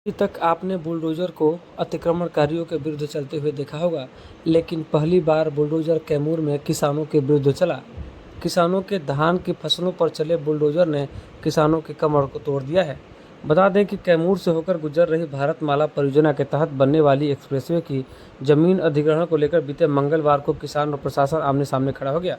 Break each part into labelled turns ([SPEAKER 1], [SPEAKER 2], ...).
[SPEAKER 1] अभी तक आपने बुलडोजर को अतिक्रमणकारियों के विरुद्ध चलते हुए देखा होगा, लेकिन पहली बार बुलडोजर कैमूर में किसानों के विरुद्ध चला। किसानों के धान की फसलों पर चले बुलडोजर ने किसानों की कमर को तोड़ दिया है। बता दें कि कैमूर से होकर गुजर रही भारतमाला परियोजना के तहत बनने वाली एक्सप्रेसवे की जमीन अधिग्रहण को लेकर बीते मंगलवार को किसान और प्रशासन आमने सामने खड़ा हो गया।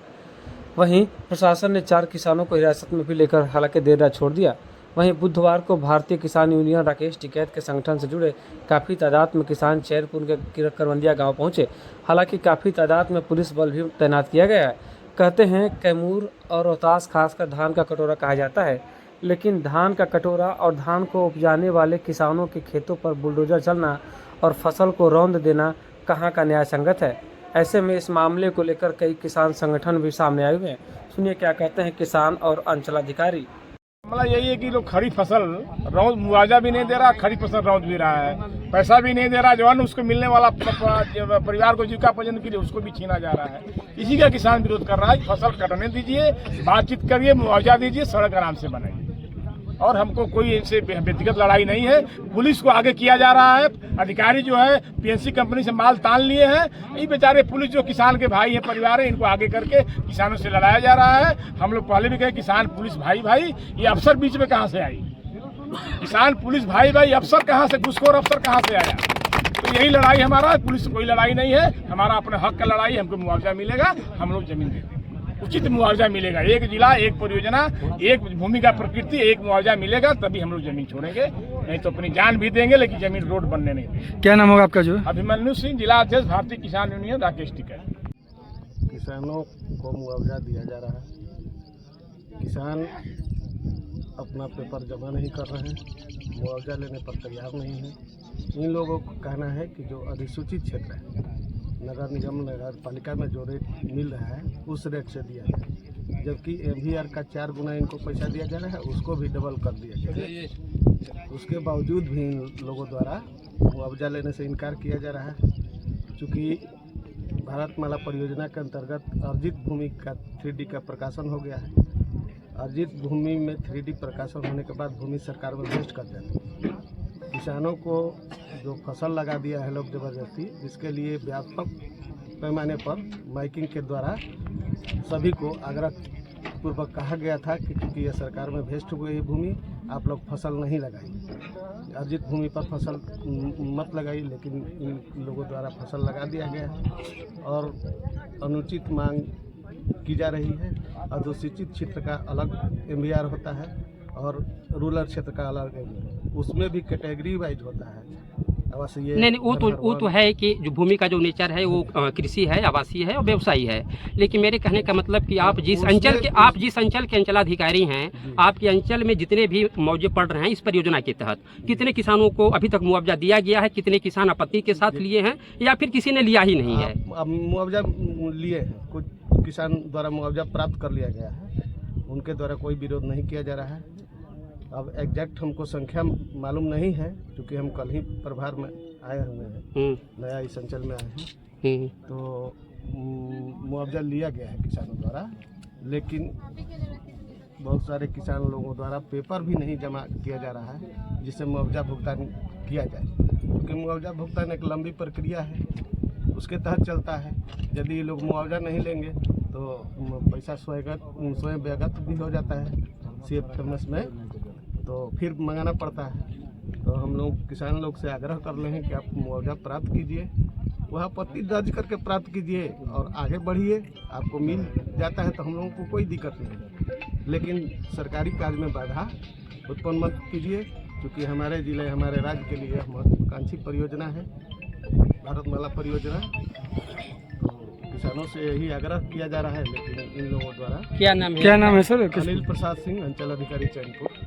[SPEAKER 1] वहीं प्रशासन ने 4 किसानों को हिरासत में भी लेकर हालांकि देर रात छोड़ दिया। वहीं बुधवार को भारतीय किसान यूनियन राकेश टिकैत के संगठन से जुड़े काफ़ी तादाद में किसान चैनपुर के करवंदिया गांव पहुंचे। हालांकि काफ़ी तादाद में पुलिस बल भी तैनात किया गया है। कहते हैं कैमूर और रोहतास खासकर धान का कटोरा कहा जाता है, लेकिन धान का कटोरा और धान को उपजाने वाले किसानों के खेतों पर बुलडोजर चलना और फसल को रौंद देना कहाँ का न्याय संगत है। ऐसे में इस मामले को लेकर कई किसान संगठन भी सामने आए हुए हैं। सुनिए क्या कहते हैं किसान और अंचलाधिकारी।
[SPEAKER 2] मामला यही है कि लोग खड़ी फसल रौंद मुआवजा भी नहीं दे रहा, खड़ी फसल रौंद भी रहा है, पैसा भी नहीं दे रहा, जो अन्न उसको मिलने वाला परिवार को जीविकापार्जन के लिए उसको भी छीना जा रहा है। इसी का किसान विरोध कर रहा है। फसल कटने दीजिए, बातचीत करिए, मुआवजा दीजिए, सड़क आराम से बनाइए। और हमको कोई इनसे व्यक्तिगत लड़ाई नहीं है। पुलिस को आगे किया जा रहा है। अधिकारी जो है पीएनसी कंपनी से माल तान लिए हैं। ये बेचारे पुलिस जो किसान के भाई हैं, परिवार है, इनको आगे करके किसानों से लड़ाया जा रहा है। हम लोग पहले भी कहे किसान पुलिस भाई भाई, ये अफसर बीच में कहाँ से आई? किसान पुलिस भाई भाई, अफसर कहाँ से, घुसखोर अफसर कहाँ से आया? तो यही लड़ाई हमारा, पुलिस से कोई लड़ाई नहीं है। हमारा अपने हक का लड़ाई, हमको मुआवजा मिलेगा, हम लोग जमीन देंगे, उचित मुआवजा मिलेगा। एक जिला, एक परियोजना, एक भूमि का प्रकृति, एक मुआवजा मिलेगा, तभी हम लोग जमीन छोड़ेंगे। नहीं तो अपनी जान भी देंगे, लेकिन जमीन रोड बनने नहीं देंगे।
[SPEAKER 3] क्या नाम होगा आपका? जो
[SPEAKER 2] अभिमन्यु सिंह, जिला अध्यक्ष, भारतीय किसान यूनियन राकेश टिकैत।
[SPEAKER 4] किसानों को मुआवजा दिया जा रहा है। किसान अपना पेपर जमा नहीं कर रहे हैं, मुआवजा लेने पर तैयार नहीं है। इन लोगों को कहना है कि जो अधिसूचित क्षेत्र है, नगर निगम नगर पालिका में जो रेट मिल रहा है उस रेट से दिया जाए, जबकि MVR का 4 गुना इनको पैसा दिया जा रहा है, उसको भी डबल कर दिया जाए। उसके बावजूद भी इन लोगों द्वारा मुआवजा लेने से इनकार किया जा रहा है। चूँकि भारतमाला परियोजना के अंतर्गत अर्जित भूमि का 3D का प्रकाशन हो गया है। अर्जित भूमि में 3D प्रकाशन होने के बाद भूमि सरकार में वेस्ट कर देती है। किसानों को जो फसल लगा दिया है लोग जबरदस्ती, जिसके लिए व्यापक पैमाने पर माइकिंग के द्वारा सभी को आग्रह पूर्वक कहा गया था कि क्योंकि यह सरकार में वेस्ट हुई है भूमि, आप लोग फसल नहीं लगाइए, अर्जित भूमि पर फसल मत लगाइए। लेकिन इन लोगों द्वारा फसल लगा दिया गया है और अनुचित मांग की जा रही है। अधोसूचित क्षेत्र का अलग MVR होता है और रूरल क्षेत्र का अलग MVR, उसमें भी कैटेगरी वाइज होता है। आवासीय
[SPEAKER 5] नहीं, वो तो है कि जो भूमि का जो नेचर है वो कृषि है, आवासीय है और व्यवसायी है। लेकिन मेरे कहने का मतलब कि आप जिस अंचल के अंचलाधिकारी हैं, आपके अंचल में जितने भी मुआवजे पड़ रहे हैं इस परियोजना के तहत, कितने किसानों को अभी तक मुआवजा दिया गया है? कितने किसान आपत्ति के साथ लिए हैं या फिर किसी ने लिया ही नहीं है?
[SPEAKER 4] मुआवजा लिए हैं, कुछ किसान द्वारा मुआवजा प्राप्त कर लिया गया है, उनके द्वारा कोई विरोध नहीं किया जा रहा है। अब एग्जैक्ट हमको संख्या मालूम नहीं है, क्योंकि हम कल ही प्रभार में आए हुए हैं, नया इस अंचल में आए हैं। तो मुआवजा लिया गया है किसानों द्वारा, लेकिन बहुत सारे किसान लोगों द्वारा पेपर भी नहीं जमा किया जा रहा है जिससे मुआवजा भुगतान किया जाए, क्योंकि मुआवजा भुगतान एक लंबी प्रक्रिया है, उसके तहत चलता है। यदि लोग मुआवजा नहीं लेंगे तो पैसा स्वयं व्यगत भी हो जाता है CFMS में, तो फिर मंगाना पड़ता है। तो हम लोग किसान लोग से आग्रह कर रहे हैं कि आप मुआवजा प्राप्त कीजिए, वह आपत्ति दर्ज करके प्राप्त कीजिए और आगे बढ़िए। आपको मिल जाता है तो हम लोगों को कोई दिक्कत नहीं है, लेकिन सरकारी कार्य में बाधा उत्पन्न मत कीजिए, क्योंकि हमारे जिले, हमारे राज्य के लिए महत्वाकांक्षी परियोजना है भारतमाला परियोजना। तो किसानों से यही आग्रह किया जा रहा है, लेकिन इन लोगों द्वारा।
[SPEAKER 5] क्या नाम है सर?
[SPEAKER 4] अनिल प्रसाद सिंह, अंचल अधिकारी चैनपुर।